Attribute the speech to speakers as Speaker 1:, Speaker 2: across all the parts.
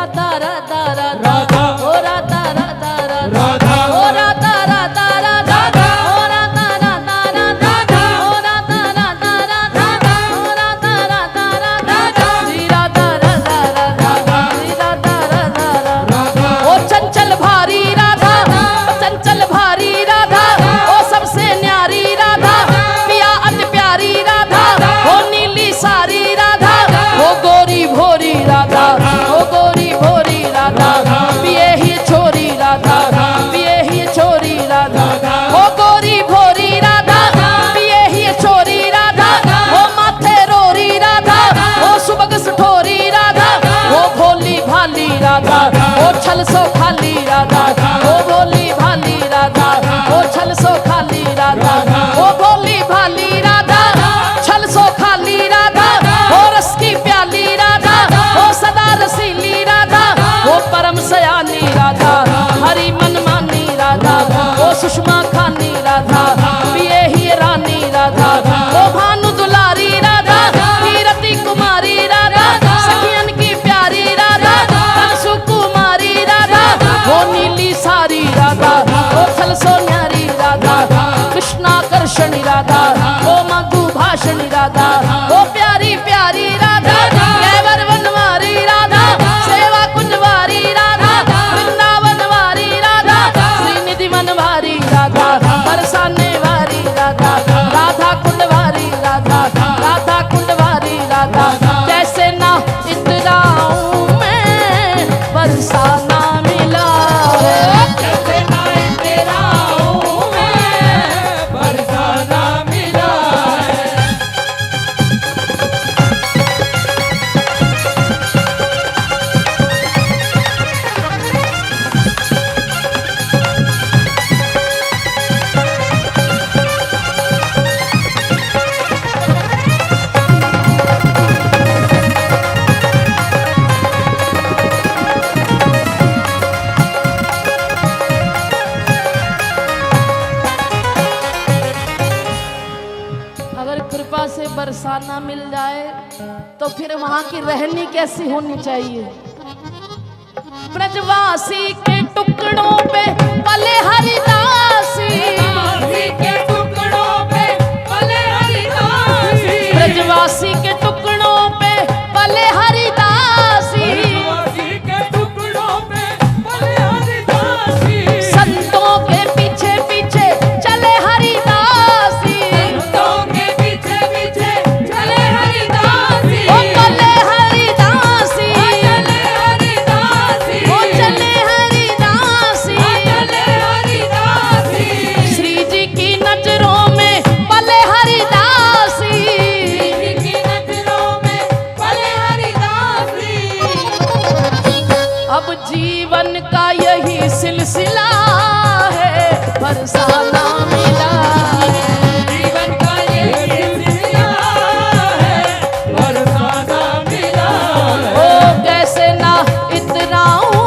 Speaker 1: राधा राधा राधा ओ राधा राधा राधा ओ राधा राधा राधा ओ राधा राधा राधा ओ राधा राधा राधा ओ राधा राधा राधा श्री राधा राधा राधा श्री राधा राधा राधा ओ चंचल भारी राधा चंचल भारी राधा ओ सबसे न्यारी राधा पिया अति प्यारी राधा ओ नीली सारी राधा ओ गोरी भोरी राधा ओ गोरी भोरी राधा पिए ही छोरी राधा पिए ही छोरी राधा ओ गोरी भोरी राधा पिए ही छोरी राधा ओ माथे रोरी राधा ओ सुबग सुठोरी राधा ओ भोली भाली राधा ओ छल सो खाली राधा ओ भोली भाली राधा ओ छल सो खाली राधा ओ भोली भाली राधा छल सो खाली राधा ओ रस की प्याली राधा ओ सदा रसीली राधा ओ परम सयानी राधा हरि मन मानी राधा ओ सुषमा खानी राधा पिए ही रानी राधा ओ भानु दुलारी राधा कीरति कुमारी राधा सखियन की प्यारी राधा कंसु कुमारी राधा ओ नीली सारी राधा ओ छल सो न्यारी राधा कृष्णाकर्षणी राधा ओ मधु भाषणी राधा ओ प्यारी प्यारी राधा कैवर वनवारी राधा सेवा कुंजवारी राधा वृंदावन वारी राधा श्रीनिधि मनवारी राधा बरसाने वारी राधा राधा कुंडवारी राधा राधा कुंडवारी राधा जैसे ना इतराऊं मैं बरसाना मिला
Speaker 2: जैसे ना इतराऊं मैं बरसाना मिला
Speaker 1: अगर कृपा से बरसाना मिल जाए तो फिर वहां की रहनी कैसी होनी चाहिए। ब्रजवासी के टुकड़ों पे पले हरिदासी
Speaker 2: के टुकड़ों पे पले हरिदासी
Speaker 1: ब्रजवासी के टुकड़ों पे पले हरिदासी
Speaker 2: के टुकड़ों पे पले हरिदासी
Speaker 1: संतों के पीछे पीछे चले हरिदासी
Speaker 2: संतों के पीछे पीछे चले हरिदासी
Speaker 1: ओ चले हरिदासी
Speaker 2: चले हरिदासी
Speaker 1: ओ चले हरिदासी
Speaker 2: चले हरिदासी
Speaker 1: श्री जी की नजरों में पले हरिदासी
Speaker 2: की नजरों में पले हरिदासी
Speaker 1: अब जीवन का यही सिलसिला है बरसाना मिला
Speaker 2: जीवन का ये सिलसिला है बरसाना मिला
Speaker 1: ओ कैसे ना इतराऊं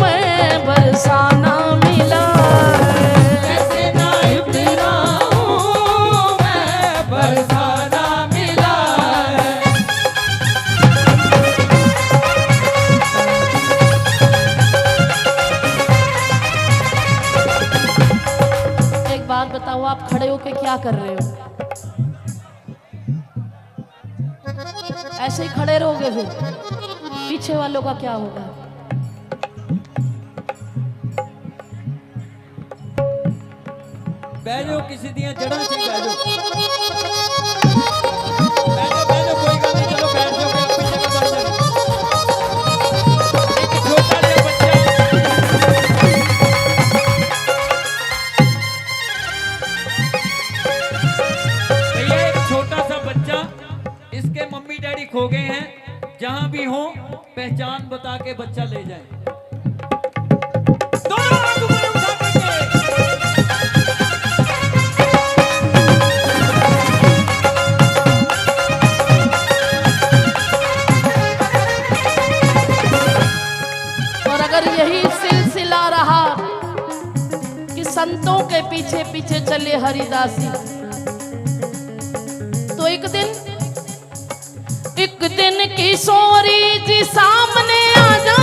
Speaker 1: मैं बरसाना मिला
Speaker 2: कैसे ना इतराऊं मैं बरसाना मिला
Speaker 1: एक बात बताओ, आप खड़े होके क्या कर रहे हो? ऐसे ही खड़े रहोगे फिर पीछे वालों का क्या होगा?
Speaker 2: बैठो किसी दिया जड़ा से बैठो बैठो बैठो कोई गल नहीं चलो बैठ जाओ पीछे का बैठ जाओ एक छोटा सा बच्चा भैया एक छोटा सा बच्चा इसके मम्मी डैडी खो गए हैं जहां भी हो पहचान बता के बच्चा ले जाए दोनों हाथ ऊपर उठा करके
Speaker 1: और अगर यही सिलसिला रहा कि संतों के पीछे पीछे चले हरिदासी, तो एक दिन किशोरी जी सामने आ जा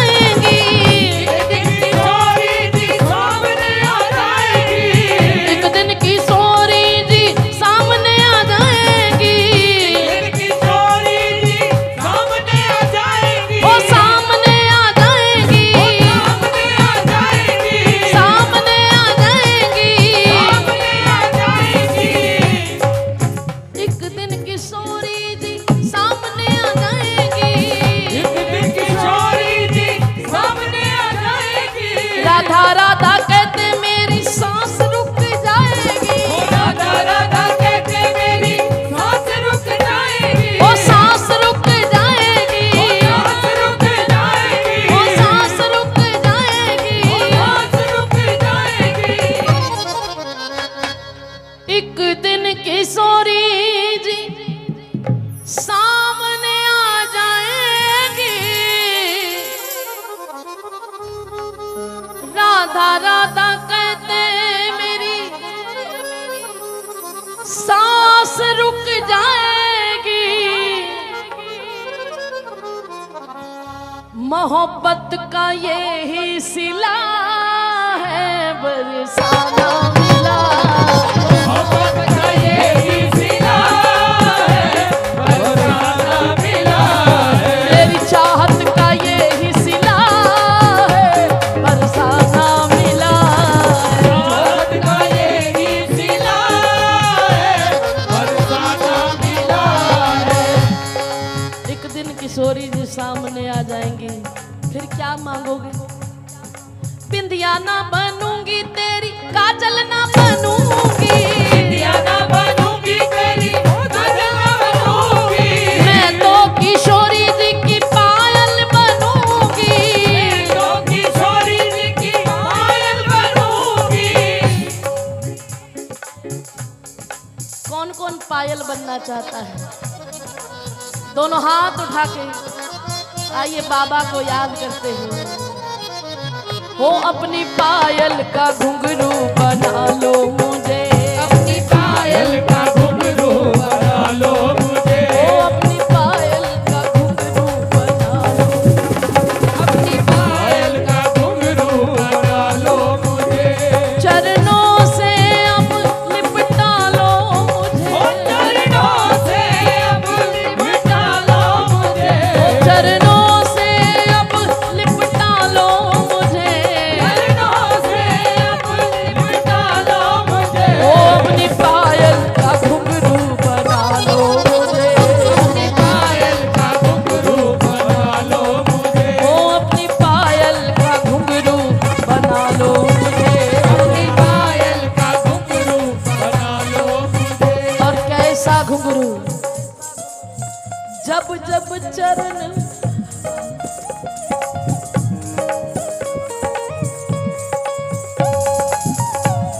Speaker 1: जाएगी, मोहब्बत का ये ही सिला है, बरसाना मिला।
Speaker 2: मोहब्बत का ये ही सिला है, बरसाना मिला है।
Speaker 1: तेरी चाहत का ये ही सिला है, बरसाना मिला है।
Speaker 2: चाहत का ये ही सिला है, बरसाना मिला है।
Speaker 1: एक दिन किशोरी जी सामने आ जाएंगी, फिर क्या मांगोगे? बिंदिया ना बनूंगी तेरी, काजल ना बनूंगी,
Speaker 2: बिंदिया ना बनूंगी तेरी, काजल ना बनूंगी।
Speaker 1: मैं तो किशोरी जी की पायल बनूंगी,
Speaker 2: मैं तो किशोरी जी की पायल बनूंगी।
Speaker 1: कौन कौन पायल बनना चाहता है? दोनों हाथ उठा के आइए बाबा को याद करते हैं। हो अपनी पायल का घुंघरू बना लो मुझे,
Speaker 2: अपनी पायल का घुंघरू बना लो मुझे।
Speaker 1: हो अपनी पायल का घुंघरू बना लो,
Speaker 2: अपनी पायल का घुंघरू बना लो मुझे।
Speaker 1: चरणों से अब लिपटा लो मुझे,
Speaker 2: ओ चरणों से अब लिपटा लो मुझे।
Speaker 1: चरणों से अब लिपटा लो मुझे,
Speaker 2: चरणों से अब लिपटा लो मुझे।
Speaker 1: हो अपनी पायल का घुंघरू बना लो मुझे,
Speaker 2: अपनी पायल का घुंघरू बना लो मुझे।
Speaker 1: हो अपनी पायल का घुंघरू बना लो मुझे।
Speaker 2: अपनी पायल का घुंघरू बना लो मुझे।
Speaker 1: और कैसा घुंघरू? जब जब चरण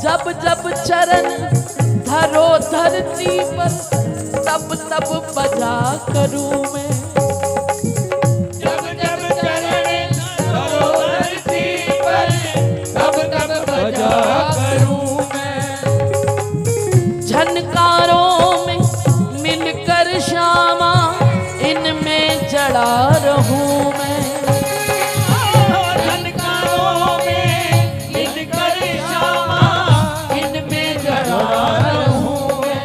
Speaker 1: जब जब चरण धरो धरती पर, तब तब बजा करूं मैं,
Speaker 2: जब जब चरण धरो धरती पर, तब तब बजा करूं मैं।
Speaker 1: झनकारों में मिलकर श्यामा, इनमें जड़ा रहूं मैं।
Speaker 2: झनकारों में मिलकर श्यामा, इनमें जड़ा रहूं मैं।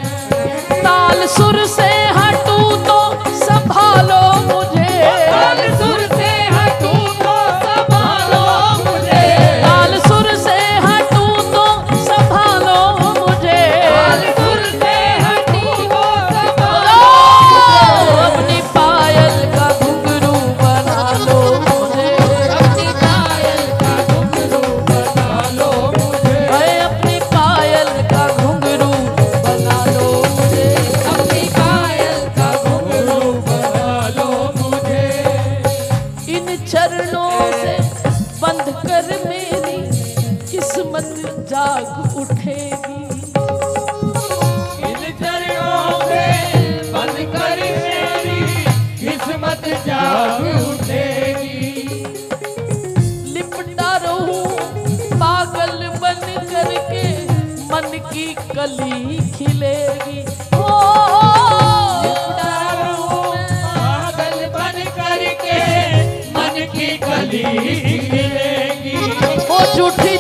Speaker 1: ताल सुर से हटूं तो संभालो मुझे,
Speaker 2: ताल सुर से हटूं तो संभालो मुझे।
Speaker 1: ताल सुर से हटूं तो संभालो मुझे।
Speaker 2: ताल सुर से हटूं तो संभालो
Speaker 1: ओ, अपनी पायल का घुंघरू बना लो मुझे,
Speaker 2: अपनी पायल का घुंघरू बना लो मुझे।
Speaker 1: अरे अपनी पायल का घुंघरू बना लो मुझे।
Speaker 2: अपनी पायल का घुंघरू बना लो मुझे।
Speaker 1: इन चरणों से बंध कर मेरी किस्मत जाग उठेगी,
Speaker 2: इन चरणों से बंद कर मेरी किस्मत जाग उठेगी।
Speaker 1: लिपटा रहूं पागल बन करके, मन की कली खिलेगी। ओ, लिपटा रहूं
Speaker 2: पागल बन करके मन की कली खिलेगी।
Speaker 1: ओ झूठी